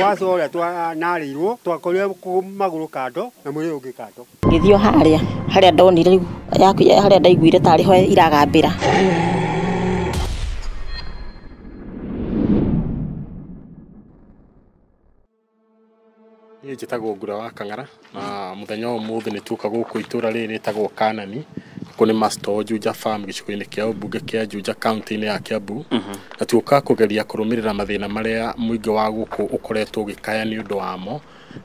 Twacoria twanarĩirwo twakorire magũrũ kando na mwĩrĩ ũngĩ kando. Ngĩthio harĩa ndonire rĩu harĩa ndaiguire tarĩ ho iragambĩra. Niĩ njĩtagwo Ngura wa Kang'ara na mũthenya ũmũthĩ nĩ tuoka gũkũ itũra rĩrĩ rĩtagwo Kanani. Gũkũ nĩ Master Juja Farm gĩcigo-inĩ kĩa ũmbunge kĩa Juja kaunti-inĩ ya Kiambu. Na tuoka kũgeria kũrũmĩrĩra mathĩna marĩa mũingĩ wa gũkũ ũkoretwo ũgĩkaya nĩ ũndũ wamo.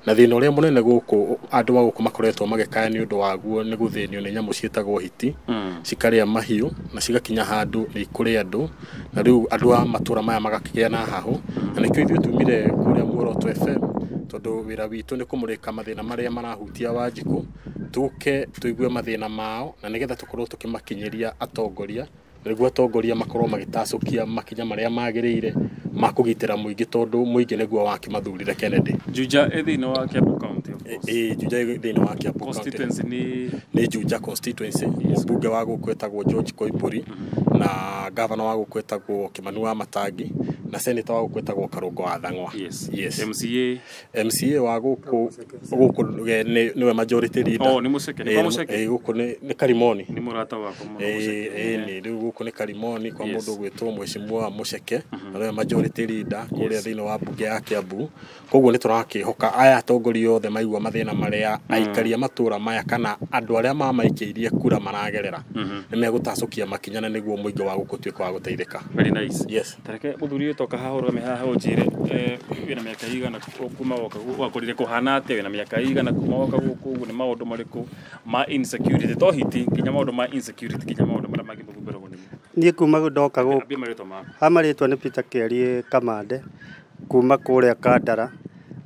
Na thĩna ũrĩa mũnene gũkũ andũ wa gũkũ makoretwo magĩkaya nĩ ũndũ waguo nĩ gũthĩnio nĩ nyamũ ciĩtagwo hiti, cikarĩa mahiũ na cigakinya handũ nĩ ikũrĩa andũ. Na rĩu andũ a matũra maya magakĩgĩa na hahũ. Na nĩkĩo ithuĩ tumire kũrĩa Muoroto FM tondũ wĩra witũ nĩ kũmũrĩka mathĩna marĩa marahutia Wanjikũ, tũke tũigue mathĩna mao na nĩgetha tũkorwo tũkĩmakinyĩria atongoria, nĩguo atongoria makorwo magĩtacũkia makinya marĩa magĩrĩire ma kũgitĩra mũingĩ tondũ mũingĩ nĩguo wakĩmathurire Kennedy. Juja thĩinĩ wa Kiambu County of course. Juja thĩinĩ wa Kiambu County. Constituency nĩ Juja constituency. Mũmbunge wa gũkũ etagwo George Koimburi na gavana wa gũkũ etagwo Kimani Wamatangi na senator wa gũkũ etagwo Karũngo wa Thang'wa. Yes. MCA wa gũkũ nĩwe majority leader. Nĩ Mũceke. Gũkũ nĩ Karimoni. Nĩ mũrata wakwa Mũceke. Rĩu gũkũ nĩ Karimoni kwa mũndũ gwĩtwo Mheshimiwa Mũceke na nĩwe majority leader kũrĩa thĩinĩ wa mbunge ya Kiambu. Koguo nĩ tũrakĩhoka aya atongoria othe maigua mathĩna marĩa aikaria matũra maya kana andũ arĩa mamaikĩirie kura maragerera nĩ megũtacũkia makinya na nĩguo mũingĩ wa gũkũ tuĩke wa gũteithĩka. Very nice. Yes. Tareke mũthuri toka haha ũrũme haha ũnjĩre wĩna mĩaka igana kuma woka wakorire kũhana atĩa, wĩna mĩaka igana kuma woka gũkũ ũguo nĩ maũndũ marĩkũ ma insecurity to hiti nginya maũndũ ma insecurity nginya maũndũ marĩa mangĩ mũgũmberagwo nĩmo? Niĩ kuma ndoka gũkũ marĩtwa nĩ Peter Kĩari Kamande kuma kũrĩa Kandara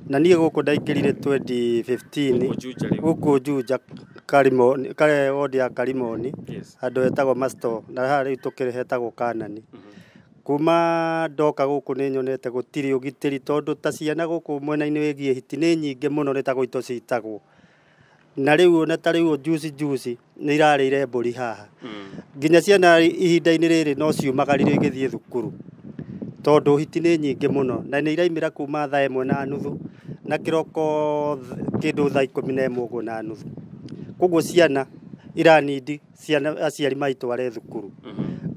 na niĩ gũkũ ndaingĩrire 2015 gũkũ Juja Karimoni ward ya Karimoni handũ hetagwo Master na haha rĩu tũkĩrĩ hetagwo Kanani. Kuma ndoka gũkũ nĩ nyonete gũtirĩ ũgitĩri tondũ ta ciana gũkũ mwena-inĩ wĩgiĩ hiti nĩ nyingĩ mũno nĩ ta gũitwo citagwo. Na rĩu ona ta rĩu juici nĩ irarĩire mbũri haha. Nginya ciana ihinda-inĩ rĩrĩ no ciumagaririo igĩthiĩ thukuru tondũ hiti nĩ nyingĩ mũno na nĩ iraimĩra kuma thaa 1:30 na kĩroko kĩndũ thaa 11:30. Koguo ciana iranindi ciana aciari maitware thukuru.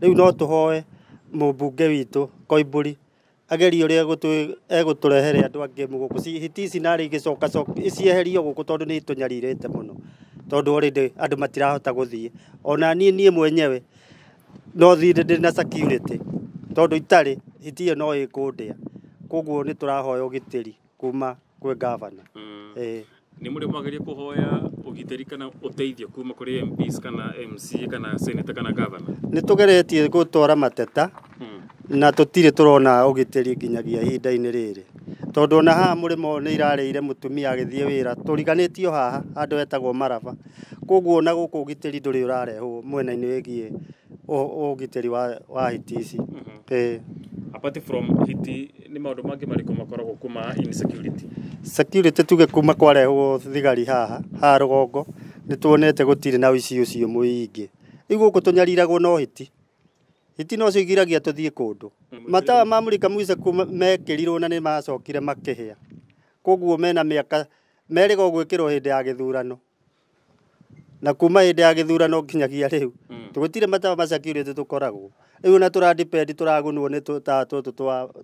Rĩu no tũhoe mũmbunge witũ Koimburi agerie ũrĩa egũtũrehere andũ angĩ gũkũ hiti ici narĩ igĩcoka icieherio gũkũ tondũ nĩ tũnyarirĩte mũno tondũ already andũ matirahota gũthiĩ. Ona niĩ mwenyewe no thiĩ ndĩ na security tondũ itarĩ hiti ĩyo no ĩkũndĩa. Koguo nĩ tũrahoya ũgitĩri kuma kwĩ gavana. Nĩ mũrĩ mwageria kũhoya ũgitĩri kana ũteithio kuma kũrĩ MPs kana MCA kana senator kana gavana? Nĩ tũgeretie gũtwara mateta na tũtirĩ tũrona ũgitĩri nginyagia ihinda-inĩ rĩrĩ tondũ ona haha mũrĩmo nĩ irarĩire mũtumia agĩthiĩ wĩra tũriganĩtio haha handũ hetagwo Maraba. Koguo na gũkũ ũgitĩri ndũrĩ ũrarehwo mwena-inĩ wĩgiĩ ũgitĩri wa hiti ici. Apart from hiti nĩ maũndũ mangĩ marĩkũ makoragwo kuma insecurity? Security tuge kuma kwarehwo thigari haha rũgongo nĩ tuonete gũtirĩ na ũici ũcio mũingĩ. Rĩu gũkũ tũnyariragwo no hiti no cigiragia tũthiĩ kũndũ. Matawa ma mũrika mũico mekĩrirwo na nĩ macokire makĩhĩa. Koguo mena mĩaka merĩgwo gwĩkĩrwo hĩndĩ ya gĩthurano na kuma hĩndĩ ya gĩthurano nginyagia rĩu tũgũtirĩ matawa ma security tũkoragwo. Rĩu na tũradepend tũragunwo nĩ tũtũ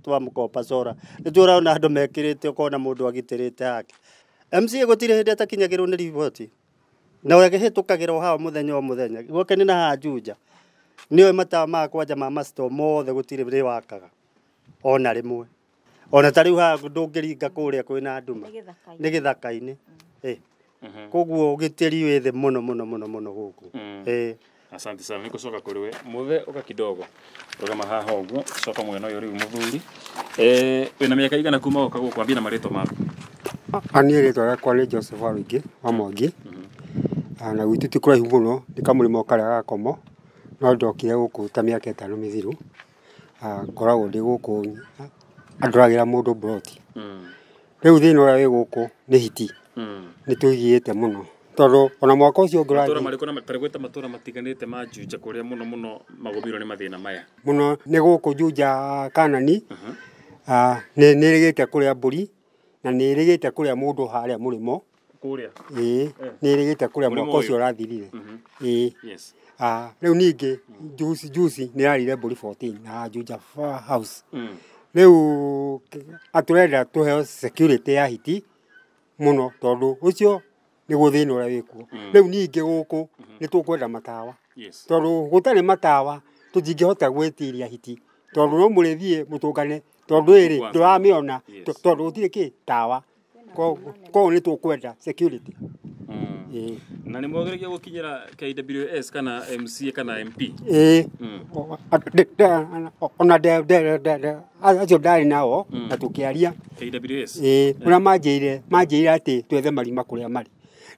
twa mũkopa cora nĩ tũrona andũ mekĩrĩte ũkona mũndũ agitĩrĩte hake. MCA gũtirĩ hĩndĩ atakinyagĩrwo nĩ riboti na ũgĩhĩtũkagĩrwo haha mũthenya o mũthenya. Gwoke nĩ na haha Juja nĩoĩ matawa ma kwanja ma Master mothe gũtirĩ rĩ wakaga ona rĩmwe. Ona ta rĩu haha ndũngĩringa kũrĩa kwĩna nduma nĩ gĩthaka-inĩ. Koguo ũgitĩri wĩ thĩ mũno gũkũ. Asante sana. Nikucoka kũrĩ we muthe ũka kidogo rũgama haha ũguo coka mwena ũyũ rĩu mũthuri. Wĩna mĩaka igana kuma woka gũkũ ambia na marĩtwa maku? Niĩ rĩtwa rĩakwa nĩ Joseph Waruingĩ wa Mwangi na gwitũ ti kũraihu mũno nĩ kamũrĩmo karĩa gakomo no ndokire gũkũ ta mĩaka 5 mĩthiru. Ngoragwo ndĩ gũkũ andoragĩra mũndũ broti. Rĩu thĩna ũrĩa wĩ gũkũ nĩ hiti nĩ tũigĩte mũno tondũ ona mwaka ũcio ngũra matũra marĩkũ na tarĩgweta matũra matiganĩte ma Juja kũrĩa mũno magũmĩrwo nĩ mathĩna maya mũno nĩ gũkũ Juja Kanani nĩ rĩgĩte kũrĩa mbũri na nä rä gä te kå rä a må ndå harä a må rä mo nä rä gä te kå rä a mwaka å cio å rathirire rä u ningä juici nä yarire mbå ri 14 na Juja house rä u atå renda tå heo security ya hiti må no tondå å cio nä gå thä na å rä a wä kuo rä u ningä gå kå nä tå kwenda matawa tondå gå tarä matawa tå tingä hota gwä tiria hiti tondå no må rä thiä må tå ngane tondå ä rä ndå ramä ona tondå gå tirä kä tawa koguo nä tå kwenda security na nä mwagä gå kinyä ra KWS kana MCA kana MP ona acio ndarä nao na tå kä aria å rä a manjä ire atä twethe marima kå rä a marä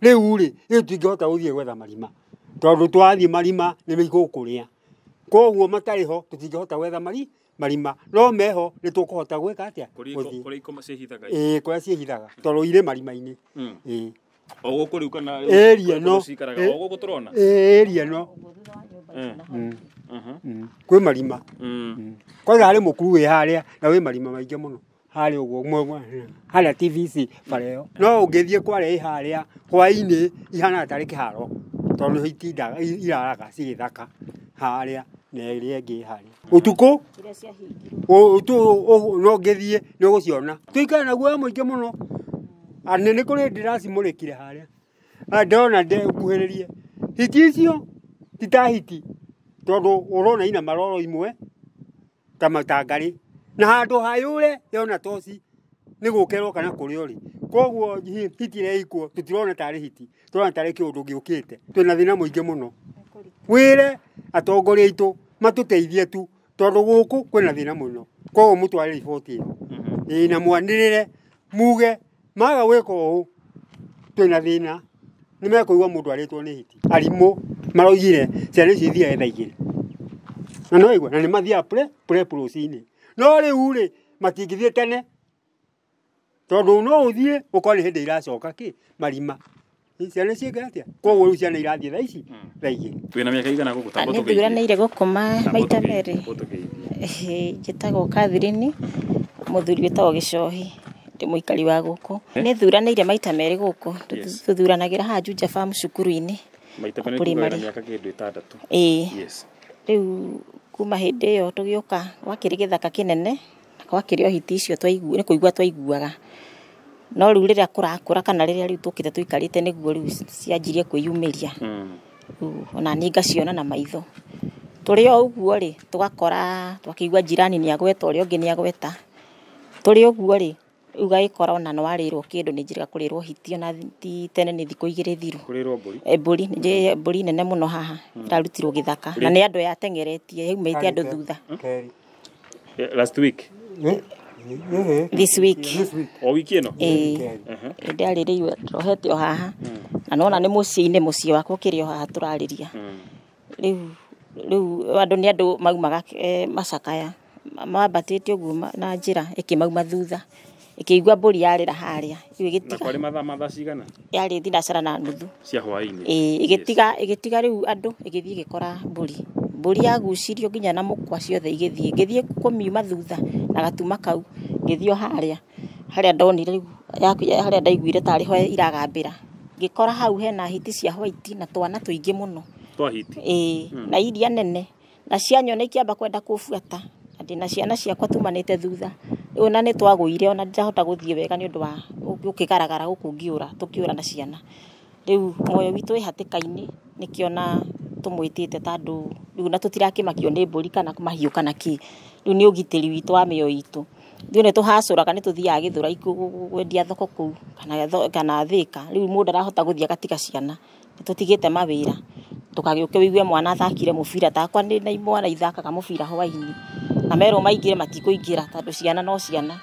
rä u rä tingä hota gå thiä gwetha marima tondå twathiä marima nä mä igå kå rä a koguo matarä ho tå tingä hota gwetha marima no meho nä tå kå hota gwä ka atä kå rä a ciähithaga tondå irä marima-inä area no kwä marima kwanza harä må kuru wä harä a na wä marima maingä må no harä å guo harä a TVC bareo no å ngä thiä kwarä ä harä a hwainä ihanaga tarä kä haro tondå itindaga iraraga cigä thaka harä a na ä rä angä harä å tukå no ngä thiä nä å gå ciona tå ikare naguo må ingä må no anä nä kå rä ndä racimå rä kire harä a ndona nguhä rä rie hiti icio titahiti tondå å rona ina maroro imwe ta matangarä na handå hayå re yona toci nä gå kerwo kana kå rä o rä koguo hiti reikwo tå tirona tarä hiti tårona tarä kä å ndå gä å kä te twä na thä na må ingä må no wä re atongoria aitå matå teithie tu tondå gå kå kwä na thä na må no koguo må twarä riboti ä na mwanä rä re muge maga gwä ka å twä na thä na nä mekå igua må ndå arä two nä hiti arimå maroigire ciana icio ithiage thaa igä rä na no igua na nä mathiaga rå-cinä no rä u rä matingä thiä tene tondå no å thiä å korwo nä hä ndä iracoka kä marima ciana ciäke atä koguo rä u ciana irathiä thaa ici thaa igä rä wä na mä aka igana gå gå nä thuranä ire gå koma maita merä njä tagwo Catherine må thuri wä tagwo gä cohi ndä må ikari wa gå kå nä thuranä ire maita merä gå kå tå thuranagä ra haha Juja farm cukuru-inä rä u kuma hä ndä ä yo tå gä å ka gwakä rä gä thaka kä nene gwakä rä o hiti icio nä kå igua twaiguaga no rä u rä rä a kå rakå ra kana rä rä a rä u tå kä te tå ikarä te nä guo rä u cianjirie kwä yumä ria ona nä ngaciona na maitho tå rä o å guo rä tå gakora twakä igua njirani nä agweta å rä a å ngä nä agweta tå rä o guo rä rä u gagä kora ona nä warä rwo kä ndå nä njä rä ga kå rä rwo hiti ona ti tene nä thikå igä rä thiru mbå ri nene må no haha irarutirwo gä thaka na nä andå yatengeretie hauma ite andå thutha this week o wiki ino ndarä rä iwe rohete o haha na nona nä må ciä-inä må ciä wakwa å kä rä o haha tå rarä ria rä u andå nä andå maumaga macakaya mambatä te å guo na njä ra ä kä mauma thutha ä kä igua mbå ri yarä ra harä a yarä thinacara na nuthu ä gä tiga rä u andå ä gä thiä ä gä kora mbå ri yagucirio nginya na må kwa ciothe igä thiä kå miuma thutha na gatuma kau ngä thiä o harä a ndonire rä u harä a ndaiguire tarä ho iragambä ra ngä kora hau hena hiti cia white na twana tå ingä må no na iria nene na cianyona ikä amba kwenda kå buata ndä na ciana ciakwa tumanä te thutha rä u ona nä twagå ire ona ndahota gå thiä wega nä å ndå wa gå kä garagara gå kå ngä å ra tå kä å ra na ciana rä u moyo witå wä hatä ka-inä nä kä ona tå mwä tä te tandå rä u na tå tirakä makio nä mbå ri kana mahiå kana kä rä u nä å gitä ri witå wa mä o itå rä u nä tå hacå raga nä tå thiaga gä thå ra gwendia thoko kå u kana thä ka rä u må ndå arahota gå thiä agatiga ciana nä tå tigä te mawä ra tå kagä å ke wä igue mwana athakire må bira takwa nä na imwana ithakaga må bira hwainä na merwo maingä re matikå ingä ra tandå ciana no ciana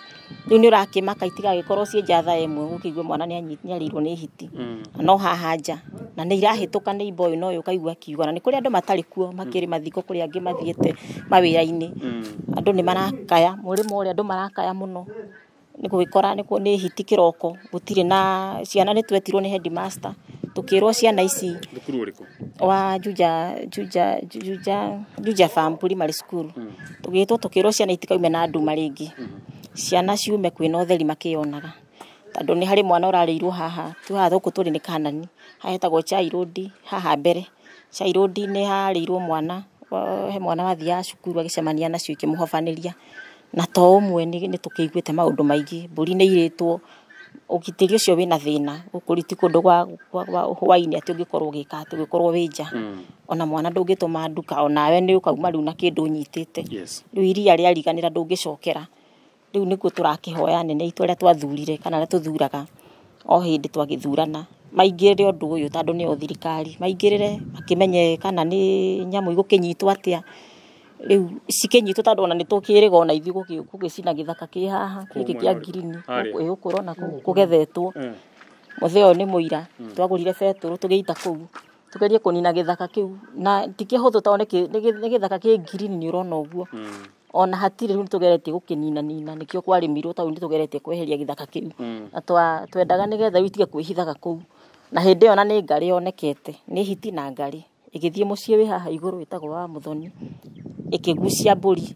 rä u nä å rakä maka itigagä korwo ciä njatha ĩmwe gå kä igue mwana nä arä irwo nä hiti no haha nja na nä irahä tå ka nä imba å yå na å yå kaigua kiuga na nä kå rä andå matarä kuo makä rä mathiko kå rä angä mathiä te mawä ra-inä andå nä marakaya må rä mo å rä andå marakaya må no nä gå gä kora nä hiti kä roko gå tirä na ciana nä twetirwo nä headmaster tå kä rwo ciana ici wa Juja farm primary school tå gä two tå kä rwo ciana itikaume na nduma rä ngä ciana ciume kwä na å theri makä yonaga tondu ni hari mwana urareirwo haha tu haha thuku turi ni Kanani hahetagwo Chai Road haha mbere Chai Road ni hareirwo mwana he mwana wathia cukuru agicemania nacio ikimuhobaniria na to umwe ni tukiguite maundu maingi mburi ni iritwo ugitiri ucio wina thina ukuriti kundu gwa hwaini ati ungikorwo gika ati ungikorwo wija ona mwana ndungituma nduka onawe ni ukauma riu na kindu nyitite riu iria ria riganira ndungicokera riu nikuo turakihoya nene itu ria twathurire kana ria tuthuraga o hindi twagithurana maingirire undu uyu tondu ni o thirikari maingirire makimenye kana ni nyamu igukinyitwo atia riu cikinyitwo tondu ona ni tukiriga ona ithi gugicina githaka ki haha kiki kia ngirini ukurona kugethetwo mutheo ni muira twagurire beturu tugiita kuu tugerie kunina githaka kiu na tikihuthu tondu ni githaka ki ngirini ni urona uguo ona hatire riu tugeretie gukinina nikio kwarimirwo tondu ni tugeretie kweheria githaka kiu na twendaga nigetha witige kwihithaga kuu na hindi ona ni ngari onekete ni hiti na ngari igithie mucii wi haha iguru itagwo wa Muthoni ikigucia mburi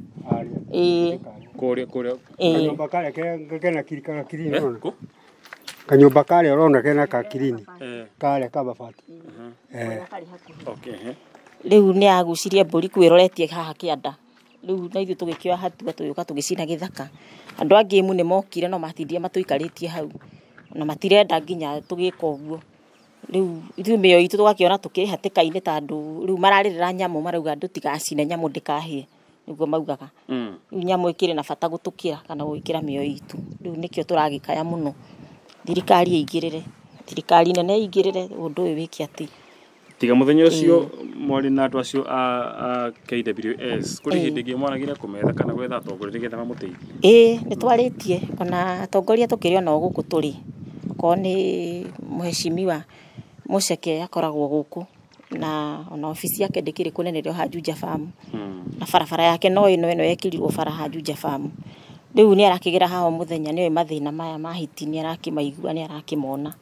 kuria kanyumba kare kena kirini urona kanyumba kare urona kena ka kirini kare ka mabati okay riu ni agucirie mburi kwiroretie haha kianda riu na ithu tugikioya hatua tuyuka tugicina githaka andu angi mu ni mokire no matindie matuikaritie hau na matirenda nginya tugika uguo riu ithu meyo itu tugakiona tukihatikaine tondu riu mararirira nyamu marauga ndutigacine nyamu ndikahie niguo maugaga riu nyamu ikire na bata gutukira kana gwikira meyo itu riu nikio turagikaya muno thirikari igirire thirikari nene igirire undu uyu wiki ati tiga muthenya ucio mwari na andu acio a KWS kuri hindi ngi mwanagire kumetha kana gwetha atongoria nigetha mamuteithie ni twaritie ona atongoria tukiri ona guku turi ko ni muheshimiwa Muceke akoragwo guku na ona ofisi yake ndikiri kunene rio ha Juja Farm na barabara yake no ino yekirirwo bara ha Juja Farm riu ni arakigira haho muthenya ni mathina maya mahiti ni arakimaigua ni arakimona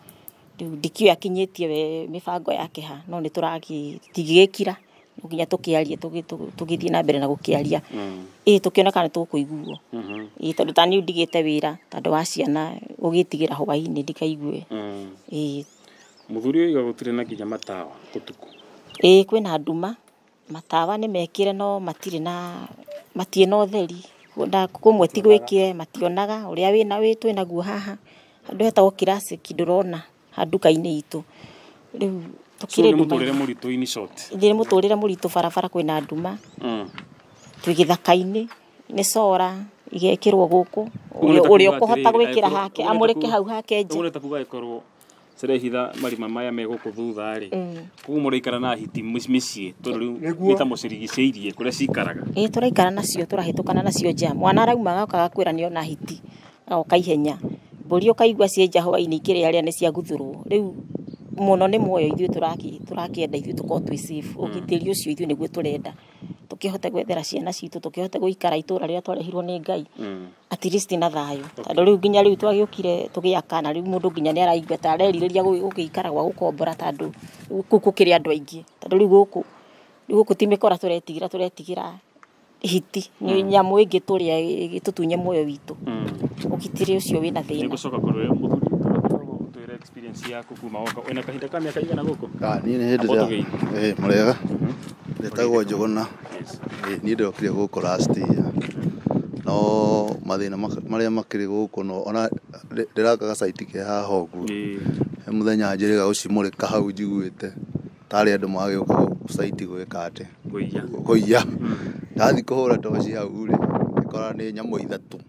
riu ndikio akinyitie we mibango yake ha no ni turagitigikira nginya tukiarie tugithie na mbere na gukiaria tukiona kana tukuiguo tondu tani ndigite wira tondu wa ciana ugitigira hwaini ndikaigue muthuri uyu gutire na kinya matawa kutuku kwina nduma matawa ni mekire no matie no theri nda kumwe tigwikie mationaga uria wina wi twina guo haha andu hetagwo classic ndurona handuka-ini itu riu tukire muturire muritu ini short ndire muturire muritu barabara kwina nduma twigithaka-ini ni sora igekirwo guku uria ukuhota gwikira hake amurike hau hake nje ureta kuga ikorwo serehitha marima maya me guku thutha ri kugu muraikara na hiti micii tondu ni ta mucirigiceirie kuria cikaraga turaikara nacio turahitukana nacio nja mwana araumaga akaga kwira ni ona hiti oka ihenya mburi ukaigua cienja hwaini ikiri aria ni cia guthurwo riu muno ni moyo ithu turakienda ithu tuko twi safe ugitiri ucio ithu niguo turenda tukihote gwethera ciana citu tukihote guikara itura ria twarehirwo ni Ngai at least na thayo tondu riu nginya riu twagiukire tugiakana riu mundu nginya ni araigua ta areririria gukikara gwa gukombora tondu guku kiri andu aingi tondu riu guku timikora turetigira hiti ni nyamu ingi turia gitutunye moyo witu ugitiri ucio wina thina nigucoka kurwe muthuri twira experience yaku kuma waka wena kahinda ka miaka igana guku ni hindi murega ndetagwo Njuguna ni ndokire guku last year no mathina maria makiri guku no ona ndirakaga site ke haha uguo he muthenya njiriga ucimurika hau njiguite tari andu magiuka site gwika ate kuiya ndathi kuhura toci hau ri ikora ni nyamu ithatu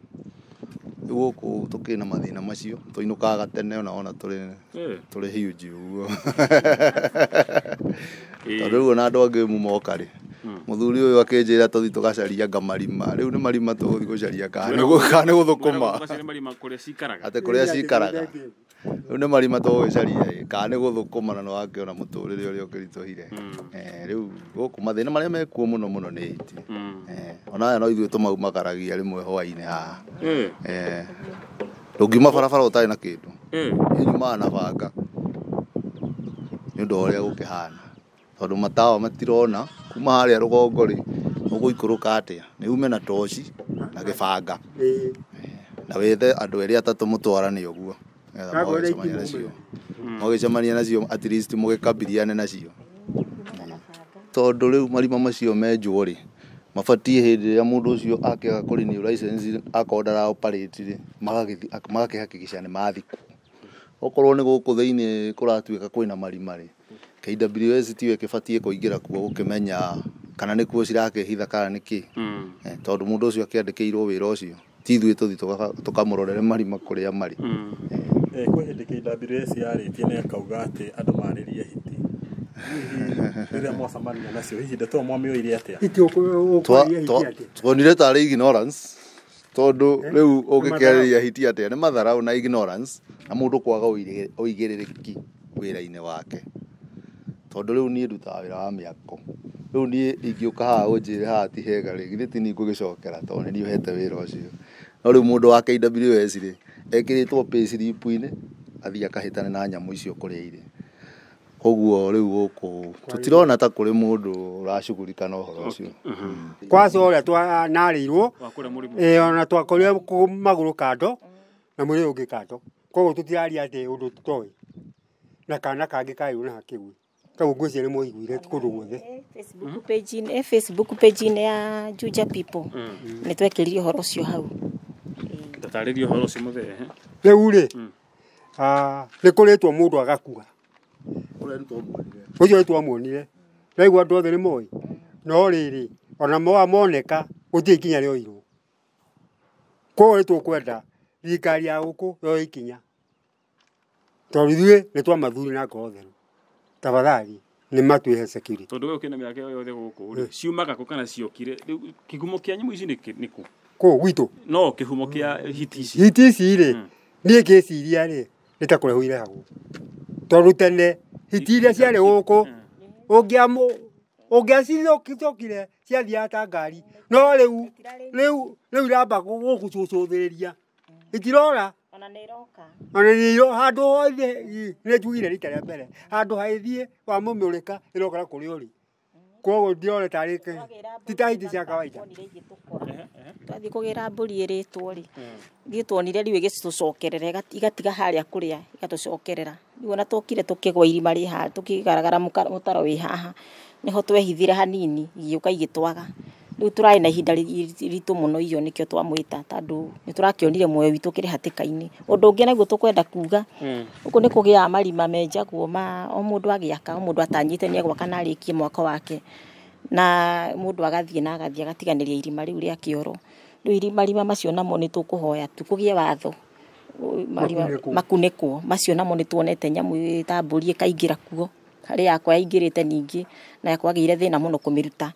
guku tukina mathina macio tuinukaga tene ona turi huge uguo tondu na andu angi mumoka ri muthuri uyu akinjira tuthi tugacaria ngamarima riu ni marima tuthi gucaria kana guthukuma ate kuria cikaraga riu ni marima tugicaria kana ni guthukuma na wakiona muturire uria ukirituhire riu guku mathina maria mekuo muno ni hiti ona no ithuĩ tumaumagaragia rimwe hwaini haha ndungiuma barabara utari na kindu nyumaga na banga ni undu uria gukihana tondu matawa matirona kuma haria rugongo ri uguikuruka atia ni ume na toci na gibanga na wethe andu eri atatu mutwarane uguo Mũgĩcemania nacio at least mũgĩkambiriane nacio. Tondũ rĩu marima macio menjwo rĩ, mabatiĩ hĩndĩ ĩrĩa mũndũ ũcio akĩaga kũrenew license akorwo ndara operate rĩ, magakĩhakikisha nĩ mathikwo. Okorwo nĩ gũkũ thĩinĩ kũratuĩka kwĩna marima rĩ, KWS tiwe kĩbatiĩ kũingĩra kuo gũkĩmenya kana nĩ kuo cirakĩhitha kana nĩkĩ. Tondũ mũndũ ũcio akĩandĩkĩirwo wĩra ũcio ti ithuĩ tũthiĩ tũkamũrorere marima kũrĩa marĩ. Kwĩ hĩndĩ KWS yarĩtie na ĩkauga atĩ andũ marĩrie hiti. Rĩrĩa mwacemania nacio hihi ndeto mwamĩoire atĩa? Tuonire tarĩ ignorance, tondũ rĩu ũngĩkĩarĩria hiti atĩa nĩ matharaũ na ignorance na mũndũ kwaga ũigĩrĩrĩki wĩra-inĩ wake. Tondũ rĩu niĩ ndutaga wĩra wa mĩako. Rĩu niĩ ingĩũka haha ũnjĩre haha ti hega rĩ, githĩ ti niĩ ngũgĩcokera tondũ nĩ niĩ ũhete wĩra ũcio. No rĩu mũndũ wa KWS rĩ, ekĩrĩtwo payslip-inĩ athiĩ akahĩtane na nyamũ icio kũrĩa irĩ. Koguo rĩu gũkũ tũtirona ta kũrĩ mũndũ ũracugurika na ũhoro ũcio. Kwaca ũrĩa twanarĩirwo ona twakorire magũrũ kando na mwĩrĩ ũngĩ kando. Koguo tũtiraria atĩ ũndũ tũtoĩ na kana kangĩ kaĩrwo na hakĩgwi. Koguo ngwĩciria nĩ mũiguire kũndũ guothe. Facebook page-inĩ ya Juja People nĩ twekĩrire ũhoro ũcio hau. Tatarĩrio ũhoro ũcio mũthee. Rĩu rĩ nĩ kũrĩtwo mũndũ agakua. Ũcio twamuonire. Raigua andũ othe nĩ moĩ. No rĩrĩ ona moneka gũtirĩ ikinya rĩoirwo. Koguo nĩ tũkwenda thirikari ya gũkũ yoe ikinya. Tondũ ithuĩ nĩ twamathuri na ngoro theru. Tafadhali nĩ matwĩhe security. Tondũ we ũkĩna mĩaka yothe gũkũ rĩ, ciumaga kũ kana ciokire? Kĩhumo kĩa nyamũ ici nĩ kũ? Kũ gwitũ? No kĩhumo kĩa hiti ici. Hiti ici rĩ, niĩ ngĩciria rĩ, nĩ ta kũrehwo irehagwo. Tondũ tene hiti iria ciarĩ gũkũ ũngĩacithokire ciathiaga ta ngari. No rĩu iramba gũgũcũcũthĩrĩria. Itirora. Ona nĩ iroka. Ona nĩ iroka handũ hothe nĩ njugire rita rĩa mbere. Handũ haĩthiĩ wa mũmĩũrĩka ĩroka na kũrĩa ũrĩ. Koguo ndirona tarĩ ti ta hiti cia kawaida. Twathiĩ kũgĩra mbũri ĩrĩtwo rĩ, ithuĩ tuonire rĩu ĩgĩtũcokerera igatiga harĩa kũrĩa igatũcokerera. Rĩu ona tũkire tũkĩgwa irima rĩ haha tũkĩgaragara mũtaro wĩ haha nĩho twehithire hanini igĩũka igĩtwaga. Rĩu tũrarĩ na ihinda ritũ mũno iyo nĩkĩo twamwĩta tondũ nĩ tũrakĩonire muoyo witũ kĩrĩ hatĩka-inĩ. Ũndũ ũngĩ naguo tũkwenda kuga gũkũ nĩ kũgĩaga marima menjagwo o mũndũ agĩaka, o mũndũ atanyĩte nĩ egwaka na arĩkie mwaka wake na mũndũ agathiĩ na agathiĩ agatiganĩria irima rĩu rĩa kĩoro. Rĩu marima macio namo nĩ tũkũhoya tu kũgĩe watho makunĩkwo macio namo nĩ tuonete nyamũ ta mbũri ĩkaingĩra kuo harĩ yakwa yaingĩrĩte ningĩ na yakwa agĩire thĩna mũno kũmĩruta.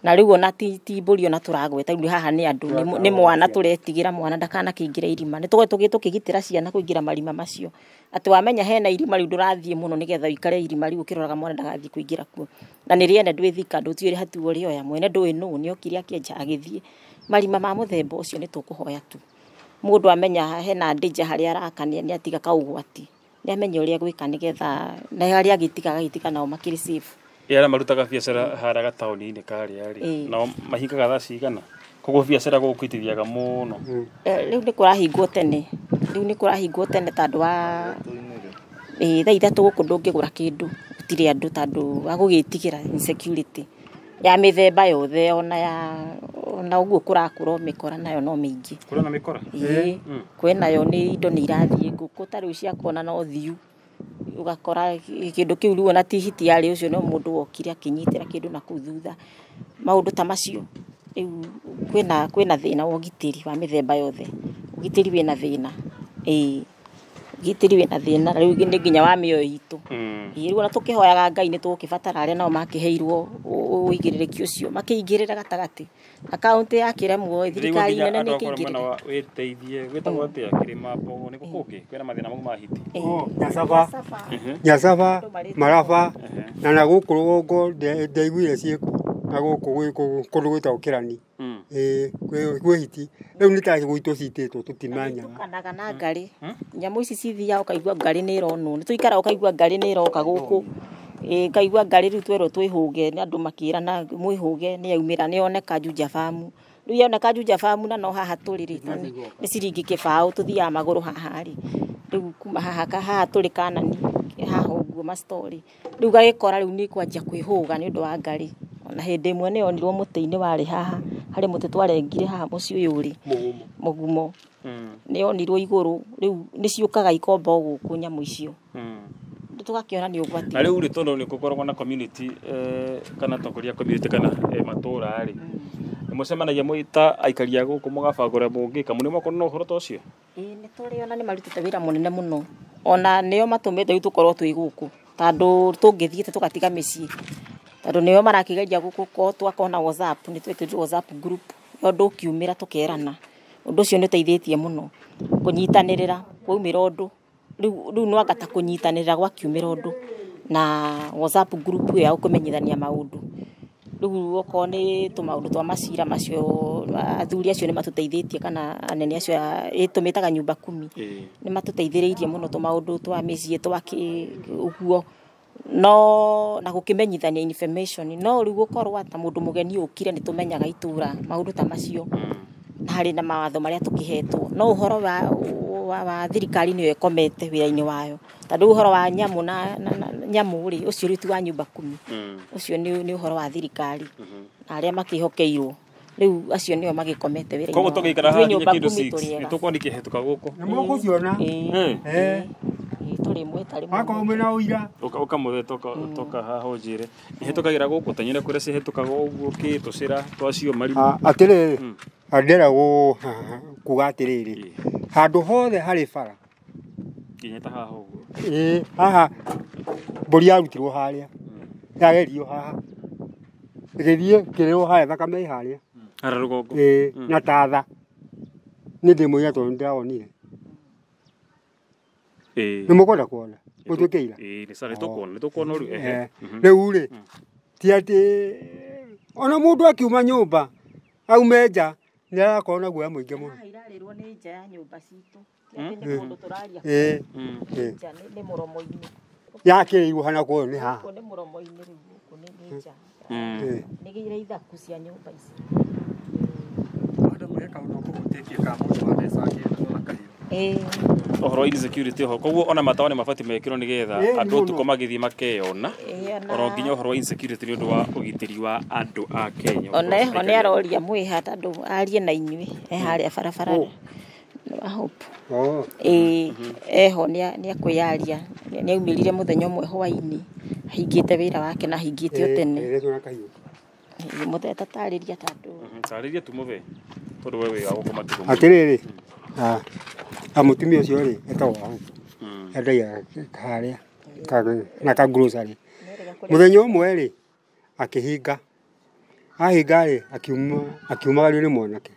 Na rĩu ona ti mbũri ona tũragweta rĩu haha nĩ andũ nĩ mwana tũretigĩra mwana ndakanakĩingĩre irima. Nĩ tũgĩtũgĩ tũkĩgitĩra ciana kũingĩra marima macio. Atĩ wamenya hena irima rĩu ndũrathiĩ mũno nĩgetha ũikare irima rĩu ũkĩroraga mwana ndagathiĩ kũingĩra kuo. Na nĩ rĩene ndwĩthika ndũtuĩre hatuo rĩoya mwene ndũĩ nũ nĩ okire akĩenja agĩthiĩ. Marima ma mũthemba ũcio nĩ tũkũhoya tu. Mũndũ amenya hena danger harĩa araka nĩ atiga kaũgwati. Nĩ amenya ũrĩa gwĩka nĩgetha na harĩa agĩtiga nao makĩrĩ safe. Arĩa marutaga biacara harĩa gataũni-inĩ karĩa rĩ, nao mahingaga thaa cigana? Koguo biacara gũkũ itithiaga mũno. Rĩu nĩ kũrahingwo tene. Tondũ wa thaa ithatũ gũkũ ndũngĩgũra kĩndũ gũtirĩ andũ tondũ wa gũgĩtigĩra insecurity ya mĩthemba yothe ona ũguo kũrakũra mĩkora nayo no mĩingĩ. Kũrĩ na mĩkora? Kwĩnayo nĩ indo nĩ irathiĩ ngũkũ ta rĩu ciakuona no thiu ugakora kĩndũ kĩu rĩu ona ti hiti yarĩ ũcio no mũndũ wokire akĩnyitĩra kĩndũ na kũu thutha. Maũndũ ta macio rĩu kwĩna thĩna wa ũgitĩri wa mĩthemba yothe. Ũgitĩri wĩna thĩna. Ũgitĩri wĩna thĩna rĩu nĩ nginya wa mĩoyo itũ. Rĩu ona tũkĩhoyaga Ngai nĩ tũgũkĩbatara arĩa nao makĩheirwo ũigĩrĩrĩki ũcio makĩingĩrĩra gatagatĩ. Akaunti ya kĩremwo thirikari nene nĩ kĩingĩrĩra. Wĩteithie gwĩtagwo atĩa kĩrĩma mbogo nĩ gũkũ kwĩna mathĩna mau ma hiti. Nyacaba maraba na gũkũ rũgongo ndaiguire ciĩkuo na gũkũ kũndũ gwĩtagwo Kĩrani. Gwĩ hiti rĩu nĩ ta gwitũ citĩtwo tũtimanyaga. Tukanaga na ngari nyamũ ici cithiaga ũkaigua ngari nĩ ironwo. Nĩ tũikara ũkaigua ngari nĩ iroka gũkũ. Ngaigua ngari rĩu twerwo twĩhũge nĩ andũ makĩrana mwĩhũge nĩ yaumĩra nĩ yoneka Juja Farm. Rĩu yoneka Juja Farm na no haha tũrĩ rĩ nĩ ciringi kĩbaũ tũthiaga magũrũ haha rĩ. riu kuma haha turi Kanani haha uguo ma story riu gagikora riu ni kwanjia kwihuga ni undu wa ngari ona hindi imwe ni onirwo muti-ini wari haha hari muti twarengire haha muci uyu uri mugumo ni onirwo iguru riu ni ciukaga ikomba guku nyamu icio tugakiona ni ugwati na riu ri tondo ni gukoragwo na community kana tokoria community kana matura ari mucemanagia mwita aikaria guku mugabangura mungika muni mako no horo tocio ni turi ona ni marutite wira munene muno ona nio matumite riu tukorwo twi guku tandu tungithiite tugatiga micii tandu nio marakigeria guku ko twakona WhatsApp ni twetwe WhatsApp group yondu kiumira tukerana undu ucio ni teithietie muno kunyitanirira kwaumira undu riu no agata kunyitanirira gwa kiumira undu na WhatsApp group ya ukumenyithania maundu riu oko ni tumaundu twa macira macio athuri acio ni matuteithietie kana anene acio itumitaga nyumba 10 ni matuteithiriirie muno tumaundu twa micii twaki uguo no na gukimenyithania information no riu gukorwo ata mundu mugeni ukire ni tumenyaga itura maundu ta macio na hari na mawatho maria tukihetwo no uhoro wa thirikari ni ekomete wira-ini wayo tandu uhoro wa nyamu na nyamu ri ucio ritu wa nyumba 10 ucio ni uhoro wa thirikari na aria makihokeirwo riu acio nio magikomete wira-ini kogo tugikara haha ni kindu 6 ni tukwani kihetuka guku na moko ciona turi mwetari mako umena uira ukamuthe toka haha unjire ihetukagira guku tanyire kuria cihetukaga uguo ki tucira twacio mari atiriri andera kuga atiriri handu hothe hari bara kinyeta haha uguo haha mburi yarutirwo haria yagerio haha igithie kiriro haria thakame haria ara rugongo na tatha ni ndimwira tondu ndiraonire ni mukwenda kuona mutukeira ni sare tukuona ru riu ri ti ati ona mundu akiuma nyumba aume nja ni arakona guoya muingi muno irarirwo ni nja ya nyumba citu ni mundu turaria nja ni muromo-ini yakirirwo hana kuo ni haha ni muromo-ini riu guku ni nja ni gire ithaku cia nyumba ici andu mweka uno kugutekia ka mundu wa mbeca akienda na kahiu ohoro insecurity ho koguo ona matawa ni mabati mekiro ni getha andu tuko magithii makeyona oro nginya ohoro wa insecurity ni undu wa ugitiri wa andu a Kenya ona ni aroria mwiha tandu arie na inyui haria barabara I hope eho ni akuyaria ni aumirire muthenya umwe hwaini hingite wira wake na hingite otene mutheta tariria tandu tariria tumuve tondu wewe agukoma atiriri amutumia ucio ri etagwo endagia haria na ka grocery muthenya umwe ri akihinga ahinga ri akiumagario ni mwanake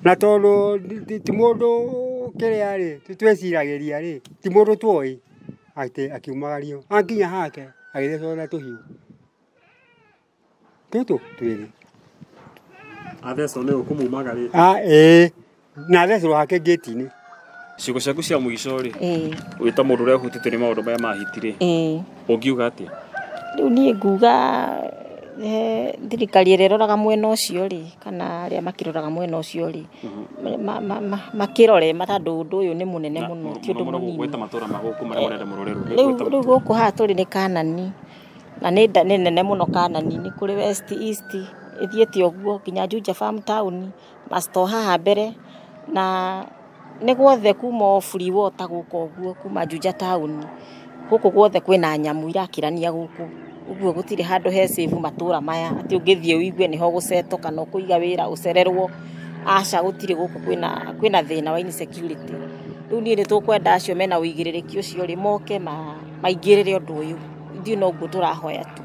na tondu ti mundu kiria ri tweciragiria ri ti mundu twoi ati akiumagario anginya hake agithecwo na tuhiu tutu twiri atheco ni ukumumagarite na thecwo hake gate-ini ciugo ciaku cia mwico ri wita mundu uria hutite ni maundu maya mahitire ungiuga atia riu ni nguga thirikari ireroraga mwena ucio ri kana aria makiroraga mwena ucio ri makirore matandu undu uyu ni munene muno ti undu munini gweta matura maguku maria marenda muroreru riu guku haha turi ni Kanani na ni nene muno Kanani ni kuri west east ithiete oguo kinya Juja Farm Town masto haha mbere na ni gwothe kuma free water guku oguo kuma Juja Town guku gwothe kwina nyamu irakirania guku uguo gutire handu he safe matura maya ati ungithie uigue niho guceto kana kuiga wira ucererwo aca gutire guku kwina thina wa insecurity riu ni tukwenda acio mena uigiririki ucio ri moke maingirire undu uyu ithui no guo turahoya tu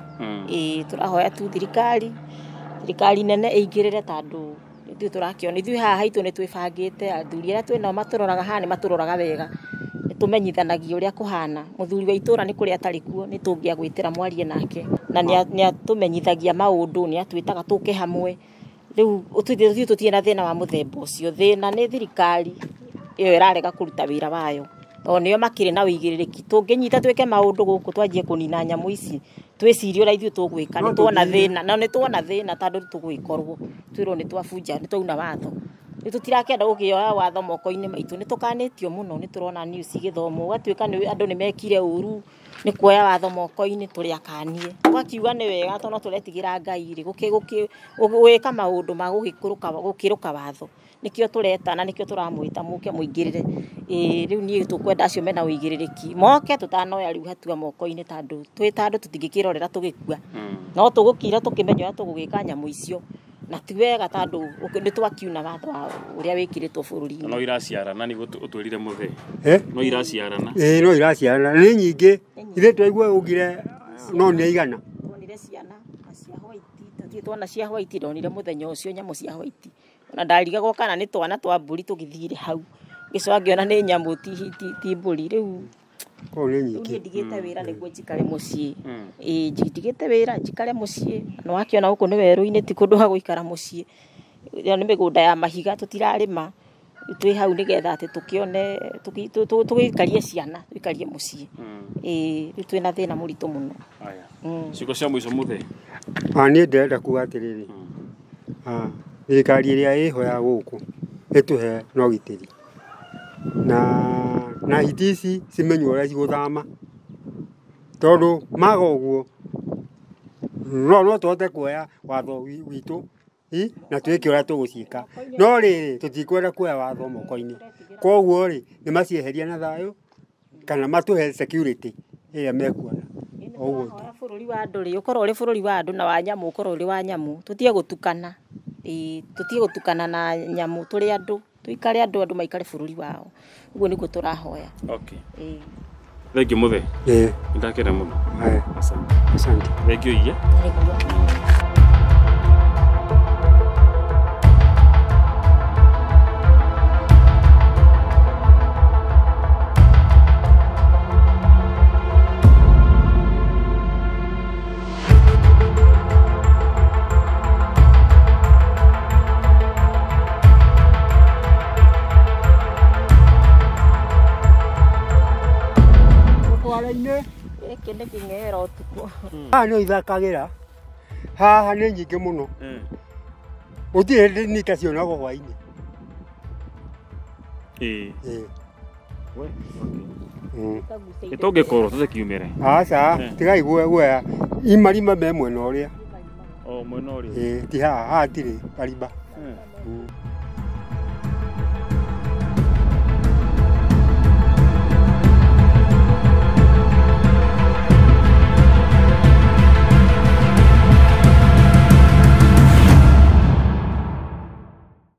turahoya tu thirikari nene ingirire tandu ithui turakiona ithui haha haitu ni twibangite athuri aria twina maturoraga haha ni maturoraga wega tumenyithanagia uria kuhana muthuri wa itura ni kuria atari kuo ni tungia gwitira mwarie nake na ni atumenyithagia maundu ni atwitaga tuke hamwe riu utithio tutiena thina wa muthemba ucio thina ni thirikari iyo irarega kuruta wira wayo to nio makire na uigiririki tunginyita twike maundu guku twanjie kunina nyamu ici twicirie ura ithu tugwika ni tuona thina na ni tuona thina tandu tugwikorwo twiro ni twabunja ni twauna watho tutirakenda gukioya watho moko-ini maitu nitukanitio muno niturona news igithomwo ugatuika ni andu nimekire uru ni kuoya watho moko-ini turi akanie ugakiuga ni wega tono turetigira Ngai ri gwika maundu ma gukiruka watho nikio turetana nikio turamwita muke muingirire riu nie tukwenda acio mena uigiririki moke tutanoya riu hatua moko-ini tandu tutingikirorera tugikua no tugukira tukimenya tugugika nyamu icio na ti wega tandu ni twakiuna watho uria wikiritwo bururi-ini no iraciarana ni utwirire muthe no iraciarana no iraciarana ni nyingi ithe twaigua ugire no ni igana twonire ciana cia white tutie twana cia white ndonire muthenya ucio nyamu cia white na ndarigagwo kana ni twana twa mburi tugithire hau gicwa ngiona ni nyamu ti mburi riu ko ni nyingi ndigite wira niguo njikare mucii ndigite wira njikare mucii no wakiona guku ni weru-ini ti kundu ha guikara mucii ni migunda ya mahiga tutirarima twi hau nigetha ati tukione tugikarie ciana twikarie mucii riu twina thina muritu muno ciko cia mwico muthe ni ndenda kuga atiriri thirikari iria iho ya guku ituhe no gitiri na hiti ici cimenywo uria ciguthama tondu maga uguo no tuhote kuoya watho witu na twike uria tuguciika no riri tutikwenda kuoya watho moko-ini koguo ri ni macieheria na thayu kana matuhe security iria mekuona oguo bururi wa andu ri ukorwo uri bururi wa andu na wa nyamu ukorwo uri wa nyamu tutie gutukana tutie gutukana na nyamu turi andu tuikare andu maikare bururi wao uguo niguo turahoya thank you muthe ndakira muno asante thank you iye kende king'era utuku no ithakagira haha ni nyingi muno utire ndi nikaciona hwaini itogikorwo tutekiumire aca tigai guoya imarima me mwena uria mwena uria ti haha hatiri kariba